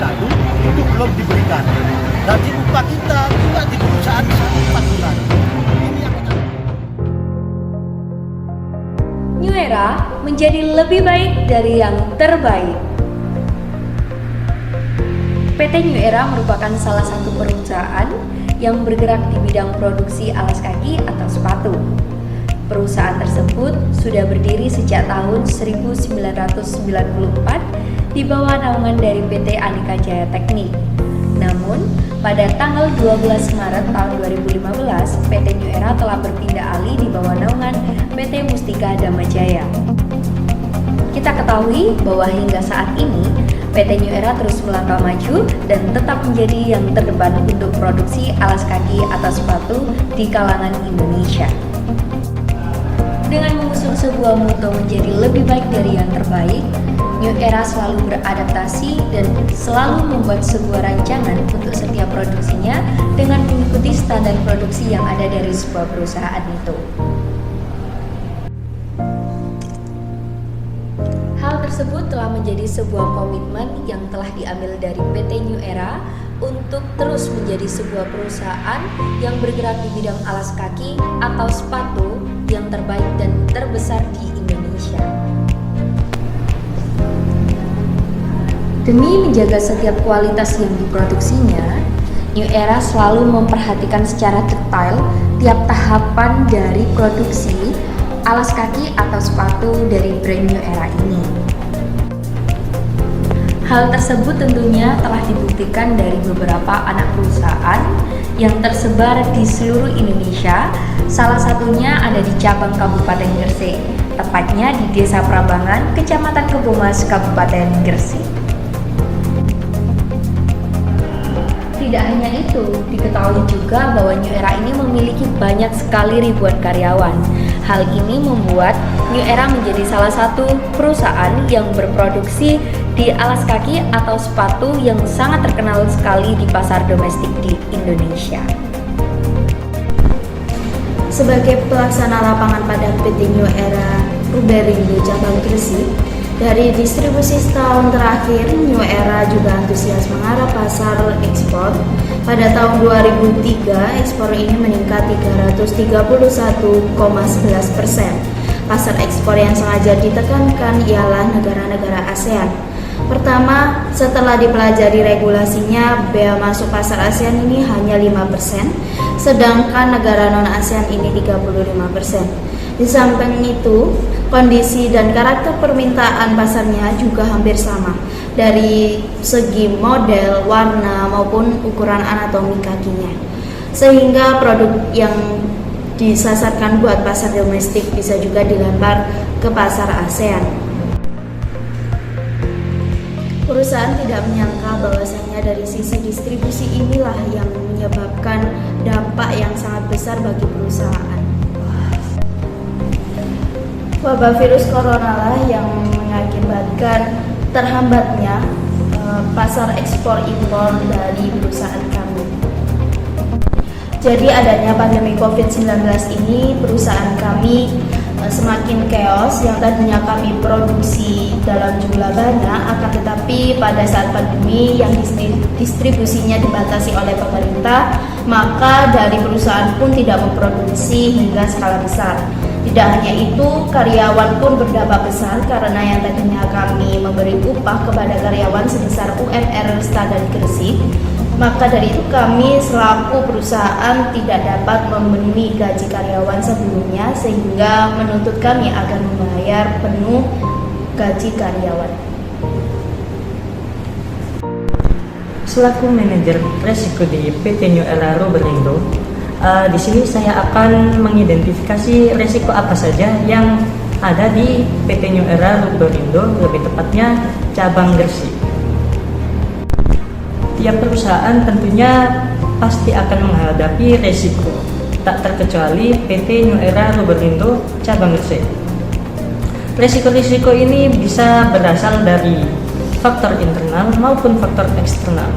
lalu itu belum diberikan. Dan di upah kita juga di perusahaan sangat 4 bulan. Ini yang kita... New Era menjadi lebih baik dari yang terbaik. PT New Era merupakan salah satu perusahaan yang bergerak di bidang produksi alas kaki atau sepatu. Perusahaan tersebut sudah berdiri sejak tahun 1994 di bawah naungan dari PT Aneka Jaya Teknik. Namun, pada tanggal 12 Maret tahun 2015, PT New Era telah berpindah alih di bawah naungan PT Mustika Damajaya. Kita ketahui bahwa hingga saat ini, PT New Era terus melangkah maju dan tetap menjadi yang terdepan untuk produksi alas kaki atau sepatu di kalangan Indonesia. Dengan mengusung sebuah moto menjadi lebih baik dari yang terbaik, New Era selalu beradaptasi dan selalu membuat sebuah rancangan untuk setiap produksinya dengan mengikuti standar produksi yang ada dari sebuah perusahaan itu. Hal tersebut telah menjadi sebuah komitmen yang telah diambil dari PT New Era untuk terus menjadi sebuah perusahaan yang bergerak di bidang alas kaki atau sepatu yang terbaik dan terbesar di Indonesia. Demi menjaga setiap kualitas yang diproduksinya, New Era selalu memperhatikan secara detail tiap tahapan dari produksi alas kaki atau sepatu dari brand New Era ini. Hal tersebut tentunya telah dibuktikan dari beberapa anak perusahaan yang tersebar di seluruh Indonesia, salah satunya ada di cabang Kabupaten Gresik, tepatnya di Desa Prambangan, Kecamatan Kebomas, Kabupaten Gresik. Tidak hanya itu, diketahui juga bahwa New Era ini memiliki banyak sekali ribuan karyawan. Hal ini membuat New Era menjadi salah satu perusahaan yang berproduksi di alas kaki atau sepatu yang sangat terkenal sekali di pasar domestik di Indonesia. Sebagai pelaksana lapangan pada PT New Era Ruberindo Cabang Gresik, dari distribusi setahun terakhir, New Era juga antusias mengarah pasar ekspor. Pada tahun 2003, ekspor ini meningkat 331,11%. Pasar ekspor yang sengaja ditekankan ialah negara-negara ASEAN. Pertama, setelah dipelajari regulasinya, bea masuk pasar ASEAN ini hanya 5%, sedangkan negara non-ASEAN ini 35%. Di samping itu, kondisi dan karakter permintaan pasarnya juga hampir sama dari segi model, warna, maupun ukuran anatomi kakinya. Sehingga produk yang disasarkan buat pasar domestik bisa juga dilempar ke pasar ASEAN. Perusahaan tidak menyangka bahwasannya dari sisi distribusi inilah yang menyebabkan dampak yang sangat besar bagi perusahaan. Wabah virus corona lah yang mengakibatkan terhambatnya pasar ekspor impor dari perusahaan kami. Jadi adanya pandemi COVID-19 ini, perusahaan kami semakin chaos. Yang tadinya kami produksi dalam jumlah banyak, akan tetapi pada saat pandemi yang distribusinya dibatasi oleh pemerintah, maka dari perusahaan pun tidak memproduksi hingga skala besar. Tidak hanya itu, karyawan pun berdampak besar karena yang tadinya kami memberi upah kepada karyawan sebesar UMR standar Gresik, maka dari itu kami selaku perusahaan tidak dapat memenuhi gaji karyawan sebelumnya, sehingga menuntut kami agar membayar penuh gaji karyawan. Selaku manajer resiko di PT New Era Ruberindo, di sini saya akan mengidentifikasi resiko apa saja yang ada di PT New Era Ruberindo, lebih tepatnya cabang Gresik. Tiap perusahaan tentunya pasti akan menghadapi resiko, tak terkecuali PT New Era Ruberindo cabang Gresik. Resiko-resiko ini bisa berasal dari faktor internal maupun faktor eksternal.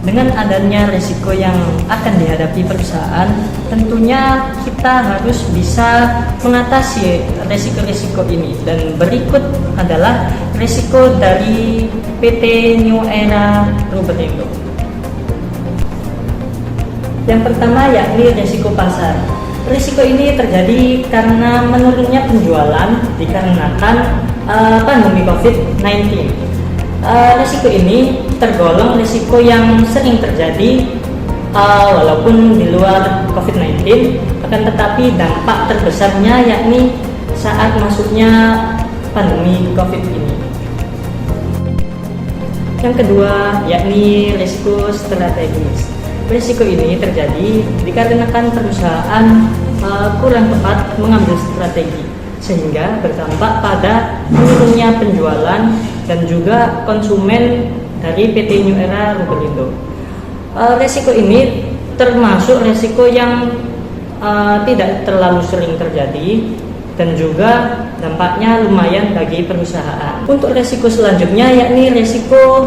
Dengan adanya risiko yang akan dihadapi perusahaan, tentunya kita harus bisa mengatasi risiko-risiko ini. Dan berikut adalah risiko dari PT New Era Ruberindo. Yang pertama yakni risiko pasar. Risiko ini terjadi karena menurunnya penjualan dikarenakan pandemi COVID-19. Risiko ini tergolong risiko yang sering terjadi walaupun di luar COVID-19, akan tetapi dampak terbesarnya yakni saat masuknya pandemi COVID ini. Yang kedua yakni risiko strategis. Risiko ini terjadi dikarenakan perusahaan kurang tepat mengambil strategi, sehingga berdampak pada menurunnya penjualan dan juga konsumen dari PT New Era Ruberindo. Risiko ini termasuk risiko yang tidak terlalu sering terjadi dan juga dampaknya lumayan bagi perusahaan. Untuk risiko selanjutnya yakni risiko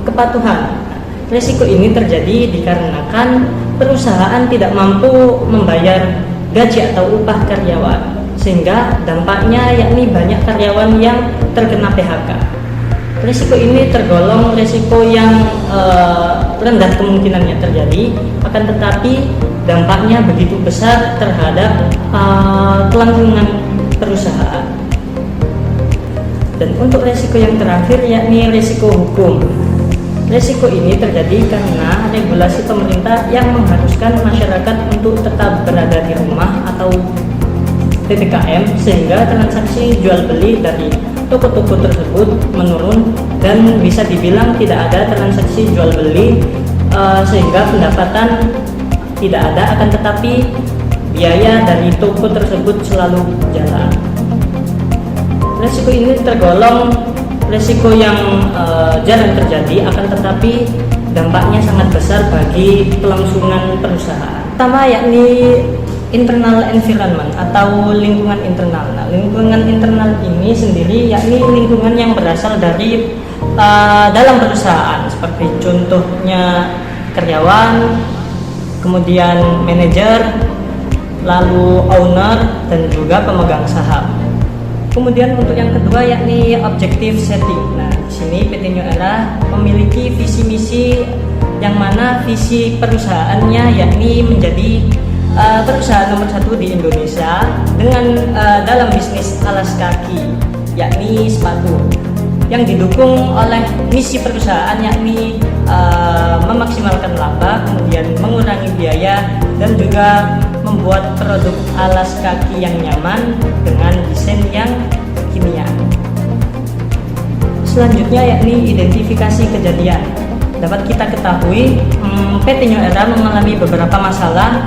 kepatuhan. Risiko ini terjadi dikarenakan perusahaan tidak mampu membayar gaji atau upah karyawan, sehingga dampaknya yakni banyak karyawan yang terkena PHK. Risiko ini tergolong risiko yang rendah kemungkinannya terjadi, akan tetapi dampaknya begitu besar terhadap kelangsungan perusahaan. Dan untuk risiko yang terakhir yakni risiko hukum. Risiko ini terjadi karena regulasi pemerintah yang mengharuskan masyarakat untuk tetap berada di rumah atau PPKM, sehingga transaksi jual beli dari toko-toko tersebut menurun dan bisa dibilang tidak ada transaksi jual beli, sehingga pendapatan tidak ada, akan tetapi biaya dari toko tersebut selalu jalan. Risiko ini tergolong risiko yang jarang terjadi, akan tetapi dampaknya sangat besar bagi kelangsungan perusahaan. Pertama yakni internal environment atau lingkungan internal. Nah, lingkungan internal ini sendiri yakni lingkungan yang berasal dari dalam perusahaan, seperti contohnya karyawan, kemudian manajer, lalu owner, dan juga pemegang saham. Kemudian untuk yang kedua yakni objective setting. Nah, di sini PT New Era memiliki visi misi yang mana visi perusahaannya yakni menjadi perusahaan nomor 1 di Indonesia dengan dalam bisnis alas kaki, yakni sepatu, yang didukung oleh misi perusahaan yakni memaksimalkan laba, kemudian mengurangi biaya, dan juga membuat produk alas kaki yang nyaman dengan desain yang kimia. Selanjutnya yakni identifikasi kejadian. Dapat kita ketahui PT New Era mengalami beberapa masalah.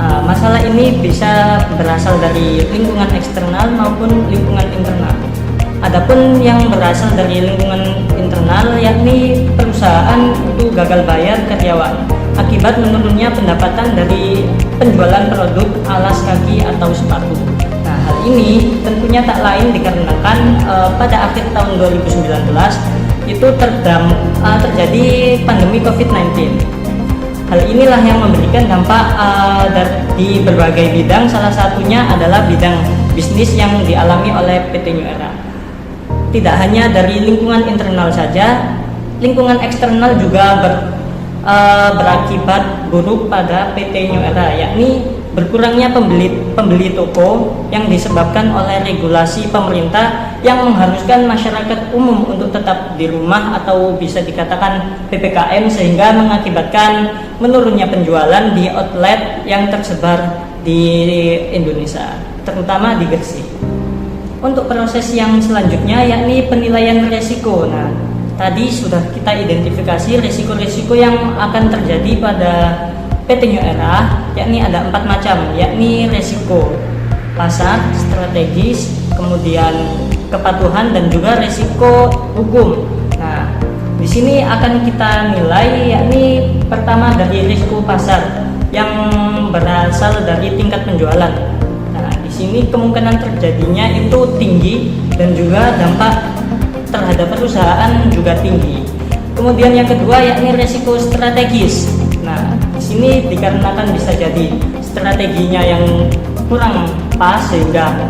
Masalah ini bisa berasal dari lingkungan eksternal maupun lingkungan internal. Adapun yang berasal dari lingkungan internal yakni perusahaan itu gagal bayar karyawan akibat menurunnya pendapatan dari penjualan produk alas kaki atau sepatu. Nah, hal ini tentunya tak lain dikarenakan pada akhir tahun 2019 itu terjadi pandemi COVID-19. Hal inilah yang memberikan dampak di berbagai bidang, salah satunya adalah bidang bisnis yang dialami oleh PT New Era. Tidak hanya dari lingkungan internal saja, lingkungan eksternal juga berakibat buruk pada PT New Era, yakni berkurangnya pembeli toko yang disebabkan oleh regulasi pemerintah yang mengharuskan masyarakat umum untuk tetap di rumah atau bisa dikatakan PPKM, sehingga mengakibatkan menurunnya penjualan di outlet yang tersebar di Indonesia, terutama di Gresik. Untuk proses yang selanjutnya yakni penilaian risiko. Nah, tadi sudah kita identifikasi risiko-risiko yang akan terjadi pada PT New Era, yakni ada 4 macam, yakni risiko pasar, strategis, kemudian kepatuhan, dan juga risiko hukum. Nah, di sini akan kita nilai yakni pertama dari risiko pasar yang berasal dari tingkat penjualan. Nah, di sini kemungkinan terjadinya itu tinggi dan juga dampak terhadap perusahaan juga tinggi. Kemudian yang kedua yakni resiko strategis. Nah, di sini dikarenakan bisa jadi strateginya yang kurang pas sehingga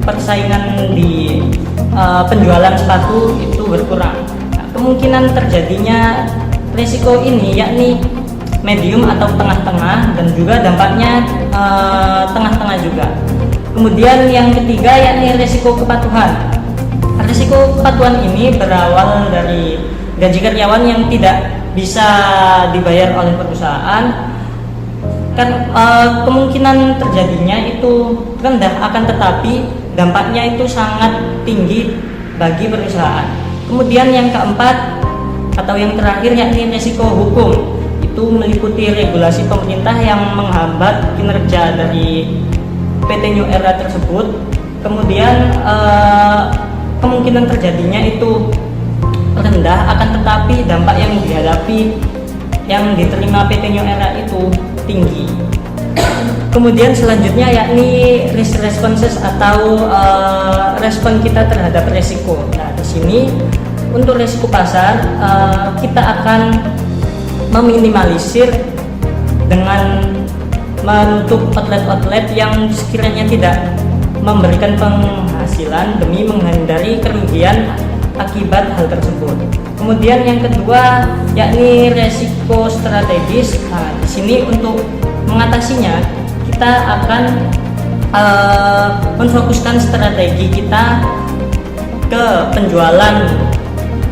persaingan di penjualan sepatu itu berkurang. Nah, kemungkinan terjadinya resiko ini yakni medium atau tengah-tengah, dan juga dampaknya tengah-tengah juga. Kemudian yang ketiga yakni resiko kepatuhan. Resiko kepatuhan ini berawal dari gaji karyawan yang tidak bisa dibayar oleh perusahaan, kan kemungkinan terjadinya itu rendah, akan tetapi dampaknya itu sangat tinggi bagi perusahaan. Kemudian yang keempat atau yang terakhir yakni resiko hukum. Itu meliputi regulasi pemerintah yang menghambat kinerja dari PT New Era tersebut. Kemudian kemungkinan terjadinya itu rendah, akan tetapi dampak yang dihadapi yang diterima PT New Era itu tinggi. Kemudian selanjutnya yakni risk responses atau respon kita terhadap resiko. Nah, di sini untuk resiko pasar kita akan meminimalisir dengan menutup outlet-outlet yang sekiranya tidak memberikan penghasilan demi menghindari kerugian akibat hal tersebut. Kemudian yang kedua yakni resiko strategis. Nah, di sini untuk mengatasinya kita akan menfokuskan strategi kita ke penjualan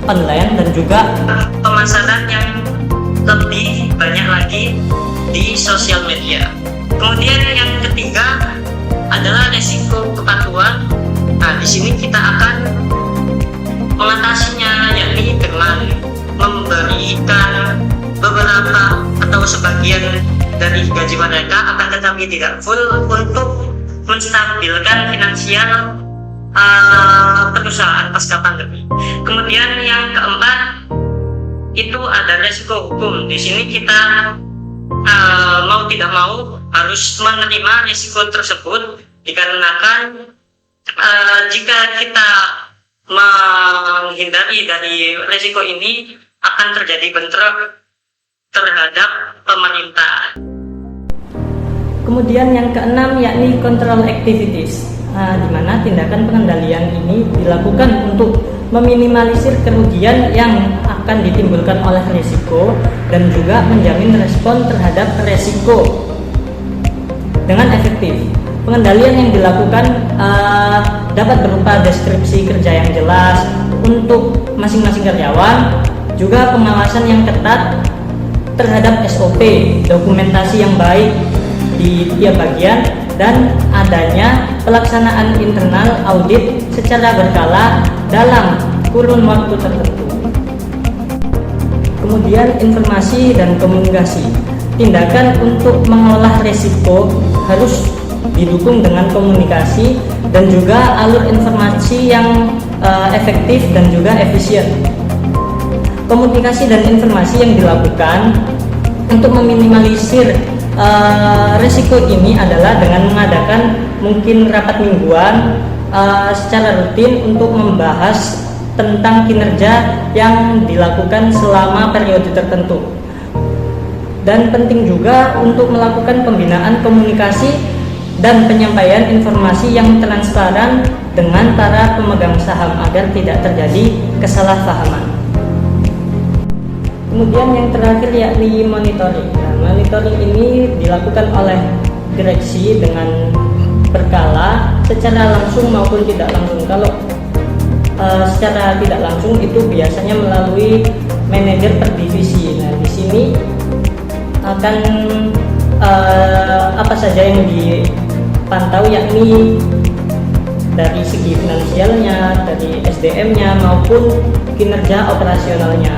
online dan juga pemasaran yang lebih banyak lagi di sosial media. Kemudian yang ketiga adalah resiko kepatuhan. Nah, di sini kita akan mengatasinya yakni dengan memberikan beberapa atau sebagian dari gaji mereka, akan tetapi tidak full, untuk menstabilkan finansial perusahaan pasca pandemi. Kemudian yang keempat itu ada resiko hukum. Di sini kita mau tidak mau harus menerima risiko tersebut, dikarenakan jika kita menghindari dari risiko ini akan terjadi bentrok terhadap pemerintah. Kemudian yang keenam yakni control activities, di mana tindakan pengendalian ini dilakukan untuk meminimalisir kerugian yang akan ditimbulkan oleh risiko dan juga menjamin respon terhadap risiko dengan efektif. Pengendalian yang dilakukan dapat berupa deskripsi kerja yang jelas untuk masing-masing karyawan, juga pengawasan yang ketat terhadap SOP, dokumentasi yang baik di tiap bagian, dan adanya pelaksanaan internal audit secara berkala dalam kurun waktu tertentu. Kemudian informasi dan komunikasi. Tindakan untuk mengolah risiko harus didukung dengan komunikasi dan juga alur informasi yang efektif dan juga efisien. Komunikasi dan informasi yang dilakukan untuk meminimalisir risiko ini adalah dengan mengadakan mungkin rapat mingguan secara rutin untuk membahas tentang kinerja yang dilakukan selama periode tertentu. Dan penting juga untuk melakukan pembinaan komunikasi dan penyampaian informasi yang transparan dengan para pemegang saham agar tidak terjadi kesalahpahaman. Kemudian yang terakhir yakni monitoring. Nah, monitoring ini dilakukan oleh direksi dengan berkala secara langsung maupun tidak langsung. Kalau secara tidak langsung itu biasanya melalui manajer per divisi. Nah, di sini akan apa saja yang dipantau yakni dari segi finansialnya, dari SDM-nya maupun kinerja operasionalnya.